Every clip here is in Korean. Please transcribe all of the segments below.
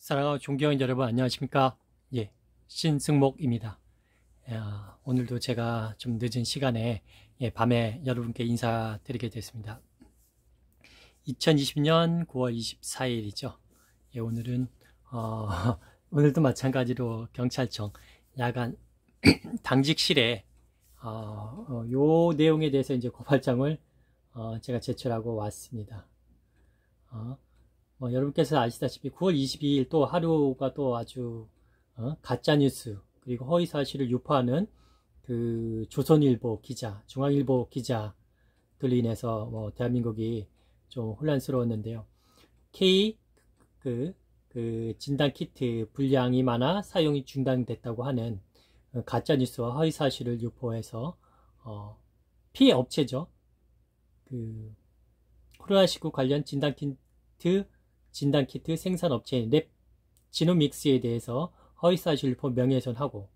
사랑하고 존경하는 여러분 안녕하십니까? 예, 신승목입니다. 오늘도 제가 좀 늦은 시간에 밤에 여러분께 인사드리게 됐습니다. 2020년 9월 24일이죠. 오늘은 오늘도 마찬가지로 경찰청 야간 당직실에 요 내용에 대해서 이제 고발장을 제가 제출하고 왔습니다. 여러분께서 아시다시피 9월 22일 또 하루가 또 아주 가짜뉴스 그리고 허위사실을 유포하는 그 조선일보 기자, 중앙일보 기자들로 인해서 대한민국이 좀 혼란스러웠는데요. K 진단키트 분량이 많아 사용이 중단됐다고 하는 가짜뉴스와 허위사실을 유포해서 피해 업체죠. 코로나19 관련 진단키트 생산업체인 랩 지노믹스에 대해서 허위사실 유포 명예훼손하고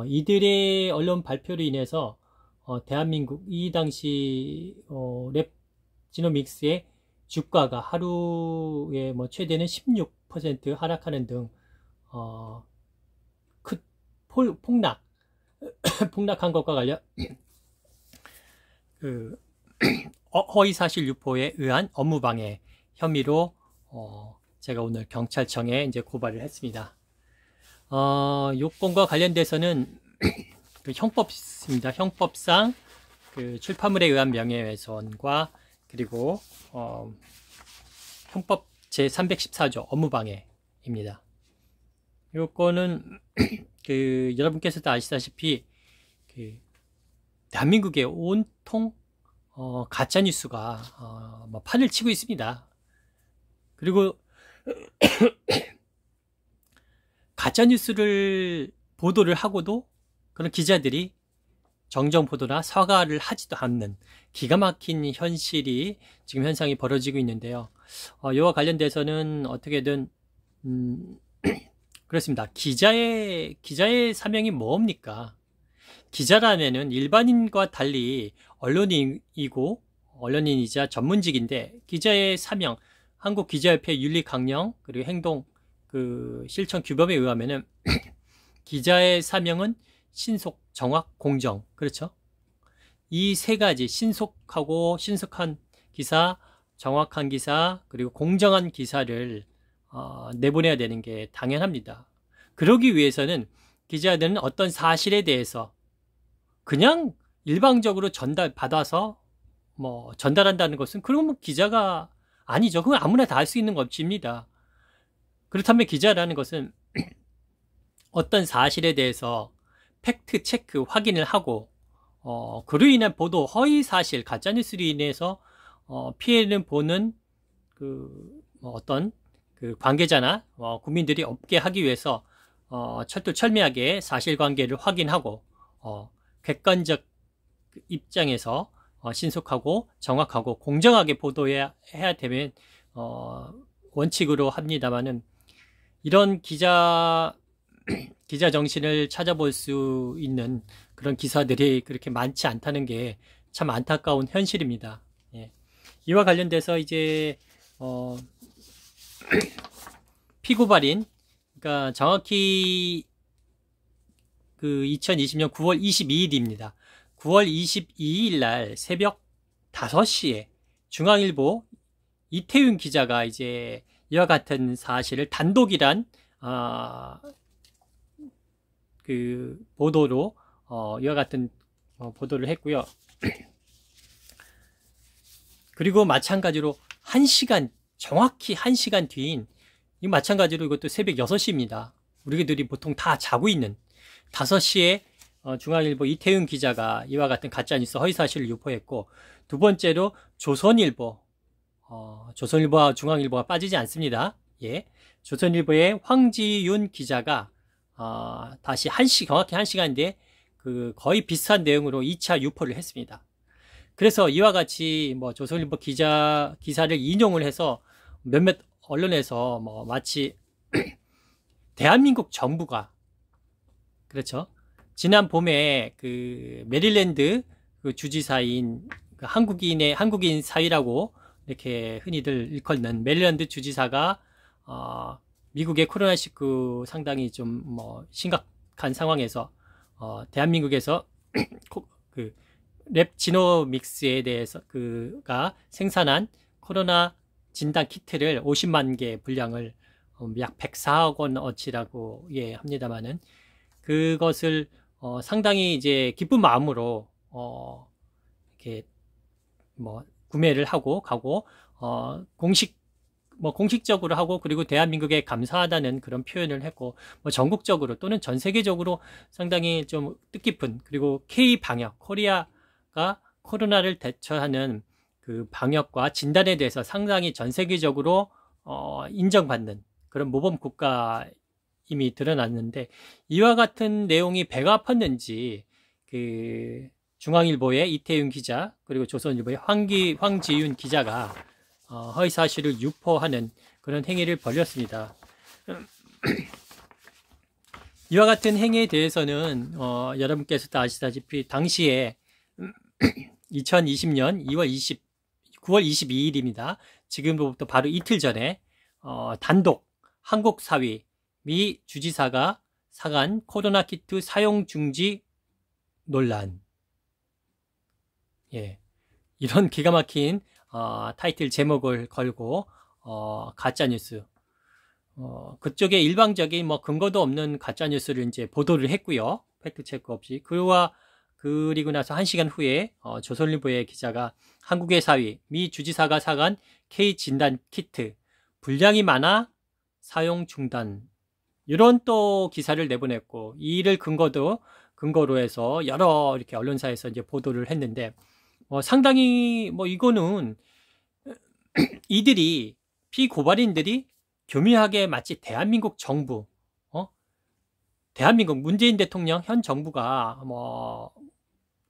이들의 언론 발표로 인해서 대한민국 이 당시 랩 지노믹스의 주가가 하루에 최대는 16% 하락하는 등 큰 폭락한 것과 관련 허위사실 유포에 의한 업무방해 혐의로 제가 오늘 경찰청에 이제 고발을 했습니다. 요건과 관련돼서는 형법입니다. 형법상 출판물에 의한 명예훼손과 그리고 형법 제314조 업무방해입니다. 요건은 여러분께서도 아시다시피 대한민국에 온통 가짜뉴스가 판을 치고 있습니다. 그리고 가짜뉴스를 보도를 하고도 그런 기자들이 정정보도나 사과를 하지도 않는 기가 막힌 현실이 지금 현상이 벌어지고 있는데요. 이와 관련돼서는 어떻게든 그렇습니다. 기자의 사명이 뭡니까? 기자라면은 일반인과 달리 언론인이자 전문직인데 기자의 사명 한국기자협회 윤리강령 그리고 행동 실천 규범에 의하면은 기자의 사명은 신속, 정확, 공정. 그렇죠? 이 세 가지 신속한 기사, 정확한 기사, 그리고 공정한 기사를 내보내야 되는 게 당연합니다. 그러기 위해서는 기자들은 어떤 사실에 대해서 그냥 일방적으로 전달받아서 전달한다는 것은 그러면 기자가 아니죠. 그건 아무나 다 할 수 있는 것입니다. 그렇다면 기자라는 것은 어떤 사실에 대해서 팩트 체크 확인을 하고 그로 인한 보도 허위 사실 가짜뉴스로 인해서 피해를 보는 어떤 관계자나 국민들이 없게 하기 위해서 철두철미하게 사실관계를 확인하고 객관적 입장에서 신속하고 정확하고 공정하게 보도해야 되면 원칙으로 합니다만은 이런 기자 정신을 찾아볼 수 있는 그런 기사들이 그렇게 많지 않다는 게 참 안타까운 현실입니다. 이와 관련돼서 이제 피고발인 그러니까 정확히 2020년 9월 22일입니다. 9월 22일 날 새벽 5시에 중앙일보 이태윤 기자가 이제 이와 같은 사실을 단독이란 보도로 이와 같은 보도를 했고요. 그리고 마찬가지로 정확히 1시간 뒤인 마찬가지로 이것도 새벽 6시입니다. 우리들이 보통 다 자고 있는 5시에 중앙일보 이태윤 기자가 이와 같은 가짜뉴스 허위사실을 유포했고, 두 번째로 조선일보와 중앙일보가 빠지지 않습니다. 조선일보의 황지윤 기자가 다시 정확히 1시간 뒤에 거의 비슷한 내용으로 2차 유포를 했습니다. 그래서 이와 같이 조선일보 기사를 인용을 해서 몇몇 언론에서 마치 대한민국 정부가 그렇죠. 지난 봄에 메릴랜드 주지사인 한국인 사위라고 이렇게 흔히들 일컫는 메릴랜드 주지사가 미국의 코로나19 상당히 좀 뭐 심각한 상황에서 대한민국에서 그 랩지노믹스에 대해서 그가 생산한 코로나 진단 키트를 50만 개 분량을 약 104억 원어치라고 예 합니다만은 그것을 상당히 이제 기쁜 마음으로 이렇게 뭐 구매를 하고 가고 공식적으로 하고 그리고 대한민국에 감사하다는 그런 표현을 했고 뭐 전국적으로 또는 전 세계적으로 상당히 좀 뜻깊은 그리고 K 방역 코리아가 코로나를 대처하는 그 방역과 진단에 대해서 상당히 전 세계적으로 인정받는 그런 모범 국가임이 드러났는데 이와 같은 내용이 배가 아팠는지 그 중앙일보의 이태윤 기자 그리고 조선일보의 황지윤 기자가 허위사실을 유포하는 그런 행위를 벌였습니다. 이와 같은 행위에 대해서는 여러분께서도 아시다시피 당시에 2020년 9월 22일입니다. 지금부터 바로 이틀 전에 단독 한국 사위 미 주지사가 사간 코로나 키트 사용 중지 논란. 예, 이런 기가 막힌 타이틀 제목을 걸고 가짜뉴스 그쪽에 일방적인 뭐 근거도 없는 가짜뉴스를 이제 보도를 했고요. 팩트체크 없이. 그리고 나서 1시간 후에 조선일보의 기자가 한국의 사위 미 주지사가 사간 K 진단 키트 분량이 많아 사용 중단 이런 또 기사를 내보냈고 이를 근거로 해서 여러 이렇게 언론사에서 이제 보도를 했는데 상당히 뭐 이거는 이들이 피고발인들이 교묘하게 마치 대한민국 정부 대한민국 문재인 대통령 현 정부가 뭐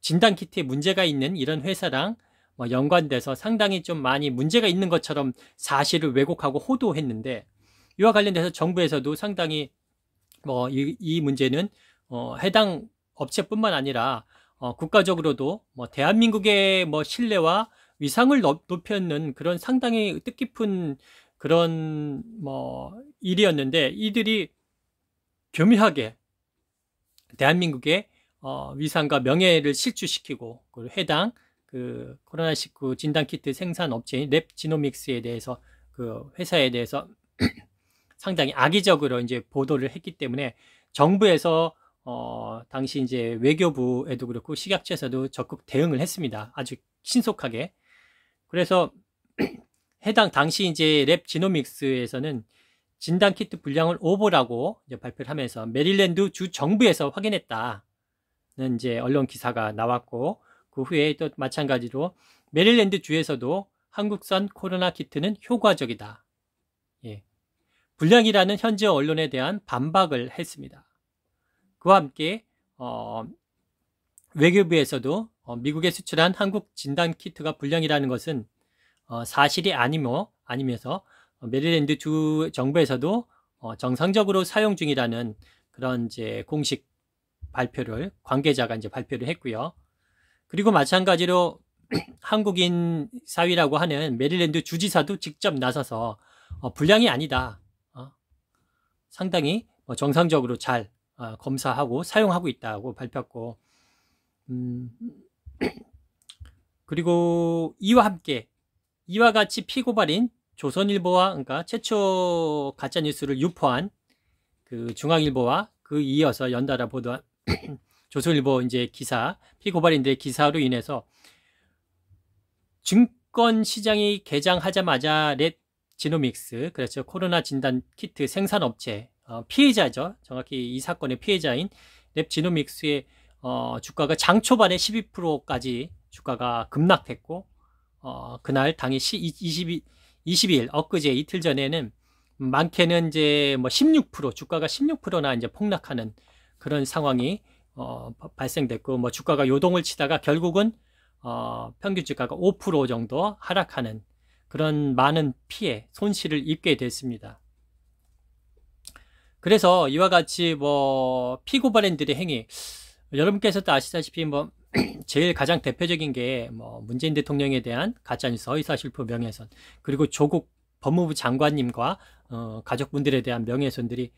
진단키트에 문제가 있는 이런 회사랑 뭐 연관돼서 상당히 좀 많이 문제가 있는 것처럼 사실을 왜곡하고 호도했는데 이와 관련돼서 정부에서도 상당히 뭐 이 문제는 해당 업체뿐만 아니라 국가적으로도 뭐 대한민국의 뭐 신뢰와 위상을 높였는 그런 상당히 뜻깊은 그런 뭐 일이었는데 이들이 교묘하게 대한민국의 위상과 명예를 실추시키고 그 해당 그 코로나19 진단키트 생산 업체인 랩지노믹스에 대해서 그 회사에 대해서 상당히 악의적으로 이제 보도를 했기 때문에 정부에서 당시 이제 외교부에도 그렇고 식약처에서도 적극 대응을 했습니다. 아주 신속하게. 그래서 해당 당시 이제 랩지노믹스에서는 진단키트 분량을 오보라고 이제 발표를 하면서 메릴랜드 주 정부에서 확인했다는 이제 언론 기사가 나왔고 그 후에 또 마찬가지로 메릴랜드 주에서도 한국산 코로나 키트는 효과적이다. 예. 불량이라는 현지 언론에 대한 반박을 했습니다. 그와 함께 외교부에서도 미국에 수출한 한국 진단 키트가 불량이라는 것은 사실이 아니면서 메릴랜드 주 정부에서도 정상적으로 사용 중이라는 그런 이제 공식 발표를 관계자가 이제 발표를 했고요. 그리고 마찬가지로 한국인 사위라고 하는 메릴랜드 주지사도 직접 나서서 불량이 아니다. 상당히 정상적으로 잘 검사하고 사용하고 있다고 발표했고 그리고 이와 함께 이와 같이 피고발인 조선일보와 그러니까 최초 가짜뉴스를 유포한 그 중앙일보와 그 이어서 연달아 보도한 조선일보 이제 기사 피고발인들의 기사로 인해서 증권 시장이 개장하자마자 랩지노믹스 그렇죠 코로나 진단 키트 생산업체 피해자죠 정확히 이 사건의 피해자인 랩지노믹스의 주가가 장 초반에 12%까지 주가가 급락했고 그날 당일 22일 엊그제 이틀 전에는 많게는 이제 뭐 16% 주가가 16%나 이제 폭락하는 그런 상황이 발생됐고 뭐 주가가 요동을 치다가 결국은 평균 주가가 5% 정도 하락하는 그런 많은 피해 손실을 입게 됐습니다. 그래서 이와 같이 뭐 피고발인들의 행위 여러분께서도 아시다시피 뭐 제일 가장 대표적인 게 뭐 문재인 대통령에 대한 가짜뉴스 허위사실표 명예훼손 그리고 조국 법무부 장관님과 가족분들에 대한 명예훼손들이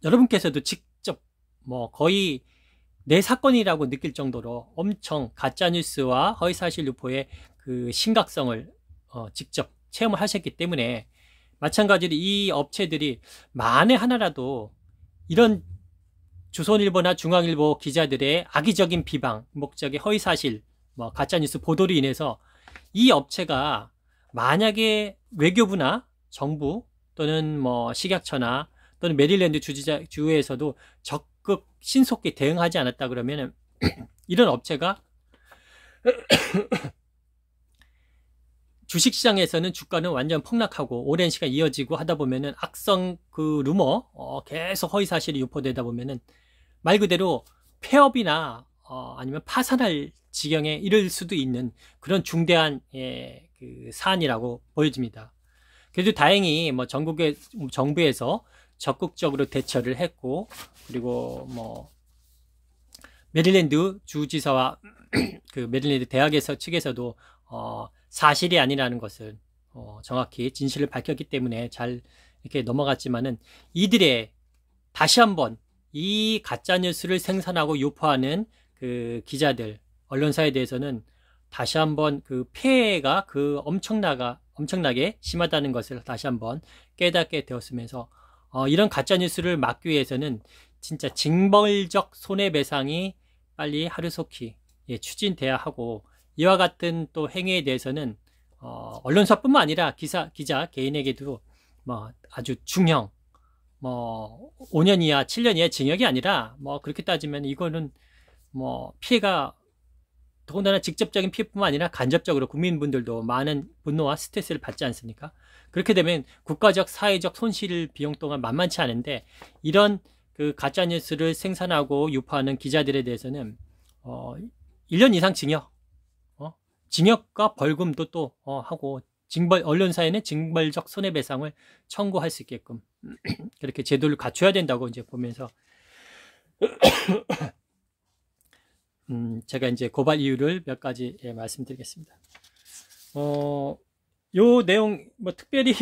여러분께서도 직접 뭐 거의 내 사건이라고 느낄 정도로 엄청 가짜뉴스와 허위사실 유포의 그 심각성을 직접 체험을 하셨기 때문에, 마찬가지로 이 업체들이 만에 하나라도 이런 조선일보나 중앙일보 기자들의 악의적인 비방 목적의 허위사실, 뭐 가짜뉴스 보도로 인해서 이 업체가 만약에 외교부나 정부 또는 뭐 식약처나 또는 메릴랜드 주에서도 적극 신속히 대응하지 않았다 그러면 이런 업체가 주식시장에서는 주가는 완전 폭락하고 오랜 시간 이어지고 하다 보면은 악성 그 루머 계속 허위사실이 유포되다 보면은 말 그대로 폐업이나 아니면 파산할 지경에 이를 수도 있는 그런 중대한 그 사안이라고 보여집니다. 그래도 다행히 뭐 전국의 정부에서 적극적으로 대처를 했고, 그리고 뭐 메릴랜드 주지사와 그 메릴랜드 대학에서 측에서도 사실이 아니라는 것을 정확히 진실을 밝혔기 때문에 잘 이렇게 넘어갔지만은, 이들의 다시 한번 이 가짜뉴스를 생산하고 유포하는 그 기자들, 언론사에 대해서는 다시 한번 그 폐해가 그 엄청나게 심하다는 것을 다시 한번 깨닫게 되었으면서, 이런 가짜뉴스를 막기 위해서는 진짜 징벌적 손해배상이 빨리 하루속히 추진돼야 하고, 이와 같은 또 행위에 대해서는 언론사뿐만 아니라 기자 개인에게도 뭐 아주 중형, 뭐 5년 이하 7년 이하 징역이 아니라, 뭐 그렇게 따지면 이거는 뭐 피해가 더군다나 직접적인 피해뿐만 아니라 간접적으로 국민분들도 많은 분노와 스트레스를 받지 않습니까? 그렇게 되면 국가적 사회적 손실 비용 또한 만만치 않은데, 이런 그 가짜뉴스를 생산하고 유포하는 기자들에 대해서는 1년 이상 징역과 벌금도 또 하고, 언론사에는 징벌적 손해배상을 청구할 수 있게끔 그렇게 제도를 갖춰야 된다고 이제 보면서 제가 이제 고발 이유를 몇 가지 말씀드리겠습니다. 요 내용 뭐 특별히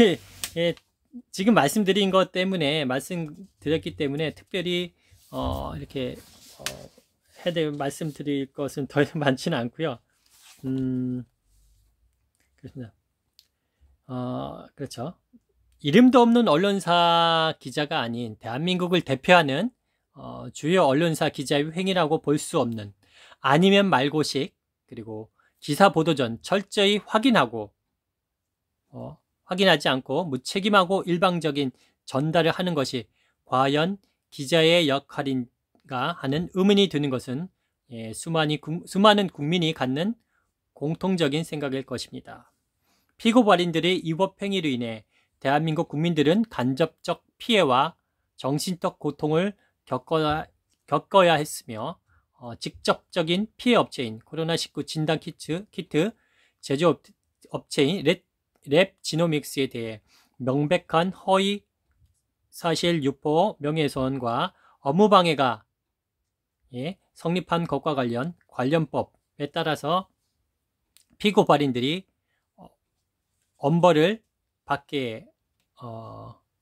지금 말씀드린 것 때문에 말씀드렸기 때문에 특별히 이렇게 말씀드릴 것은 더 많지는 않고요. 그렇습니다. 그렇죠. 이름도 없는 언론사 기자가 아닌 대한민국을 대표하는 주요 언론사 기자의 행위라고 볼 수 없는, 아니면 말고식, 그리고 기사 보도 전 철저히 확인하지 않고 무책임하고 일방적인 전달을 하는 것이 과연 기자의 역할인가 하는 의문이 드는 것은 수많은 국민이 갖는 공통적인 생각일 것입니다. 피고발인들의 위법 행위로 인해 대한민국 국민들은 간접적 피해와 정신적 고통을 겪어야 했으며, 직접적인 피해 업체인 코로나19 진단 키트 제조업체인 랩지노믹스에 대해 명백한 허위 사실 유포, 명예훼손과 업무방해가 성립한 것과 관련법에 따라서 피고발인들이 엄벌을 받게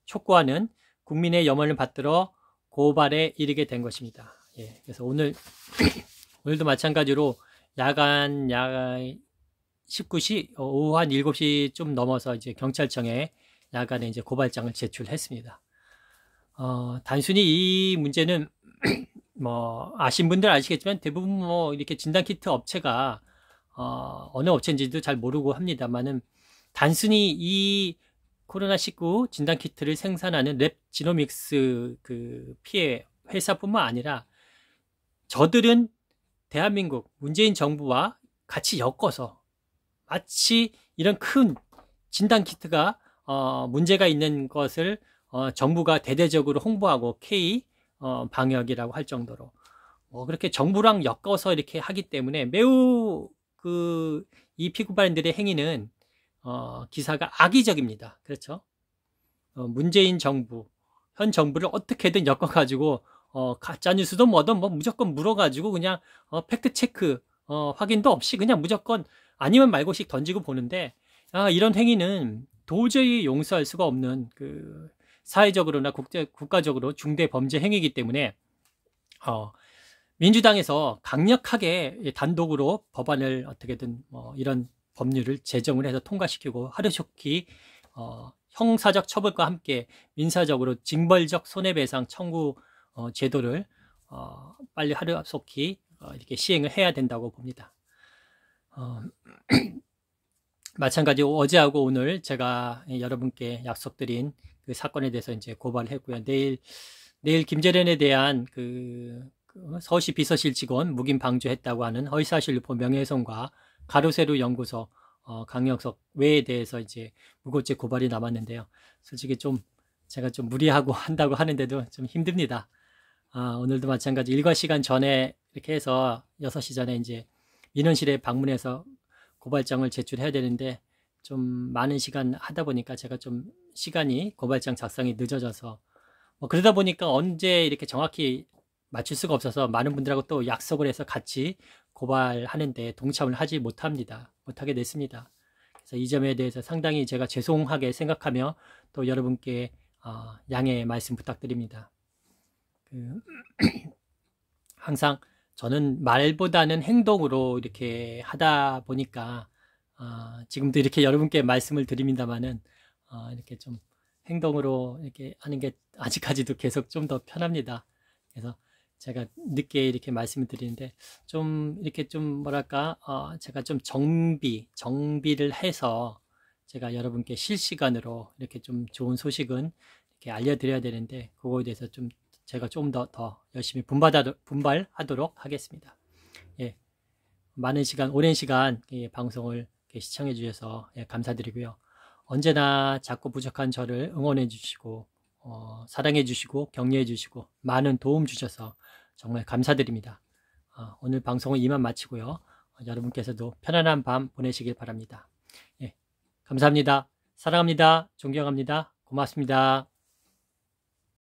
촉구하는 국민의 염원을 받들어 고발에 이르게 된 것입니다. 그래서 오늘도 마찬가지로 야간 19시, 오후 한 7시 좀 넘어서 이제 경찰청에 야간에 이제 고발장을 제출했습니다. 단순히 이 문제는 뭐 아신 분들 아시겠지만 대부분 뭐 이렇게 진단키트 업체가 어느 업체인지도 잘 모르고 합니다만은, 단순히 이 코로나19 진단키트를 생산하는 랩지노믹스 그 피해 회사뿐만 아니라 저들은 대한민국 문재인 정부와 같이 엮어서 마치 이런 큰 진단키트가 문제가 있는 것을 정부가 대대적으로 홍보하고 K 방역이라고 할 정도로 그렇게 정부랑 엮어서 이렇게 하기 때문에 매우 이 피고발인들의 행위는 기사가 악의적입니다. 그렇죠? 문재인 정부, 현 정부를 어떻게든 엮어가지고 가짜뉴스도 뭐든 뭐 무조건 물어가지고 그냥 팩트체크 확인도 없이 그냥 무조건 아니면 말고씩 던지고 보는데, 이런 행위는 도저히 용서할 수가 없는 그 사회적으로나 국가적으로 중대 범죄 행위이기 때문에 민주당에서 강력하게 단독으로 법안을 어떻게든 이런 법률을 제정을 해서 통과시키고 하루속히 형사적 처벌과 함께 민사적으로 징벌적 손해배상 청구 제도를 빨리 하루속히 이렇게 시행을 해야 된다고 봅니다. 마찬가지로 어제하고 오늘 제가 여러분께 약속드린 그 사건에 대해서 이제 고발을 했고요. 내일 김재련에 대한 그 서울시 비서실 직원 묵인 방조했다고 하는 허위사실 유포 명예훼손과 가로세로 연구소 강영석 외에 대해서 이제 무고죄 고발이 남았는데요. 솔직히 제가 좀 무리하고 한다고 하는데도 좀 힘듭니다. 오늘도 마찬가지 일과 시간 전에 이렇게 해서 6시 전에 이제 민원실에 방문해서 고발장을 제출해야 되는데 좀 많은 시간 하다 보니까 제가 좀 시간이 고발장 작성이 늦어져서 그러다 보니까 언제 이렇게 정확히 맞출 수가 없어서 많은 분들하고 또 약속을 해서 같이 고발하는데 동참을 하지 못하게 됐습니다. 그래서 이 점에 대해서 상당히 제가 죄송하게 생각하며 또 여러분께 양해 말씀 부탁드립니다. 항상 저는 말보다는 행동으로 이렇게 하다 보니까 지금도 이렇게 여러분께 말씀을 드립니다만은 이렇게 좀 행동으로 이렇게 하는 게 아직까지도 계속 좀 더 편합니다. 그래서 제가 늦게 이렇게 말씀을 드리는데 좀 이렇게 좀 뭐랄까 제가 좀 정비를 해서 제가 여러분께 실시간으로 이렇게 좀 좋은 소식은 이렇게 알려드려야 되는데 그거에 대해서 좀 제가 좀 더 열심히 분발하도록 하겠습니다. 예, 오랜 시간 방송을 시청해 주셔서 감사드리고요. 언제나 작고 부족한 저를 응원해 주시고 사랑해 주시고 격려해 주시고 많은 도움 주셔서 정말 감사드립니다. 오늘 방송은 이만 마치고요. 여러분께서도 편안한 밤 보내시길 바랍니다. 예, 감사합니다. 사랑합니다. 존경합니다. 고맙습니다.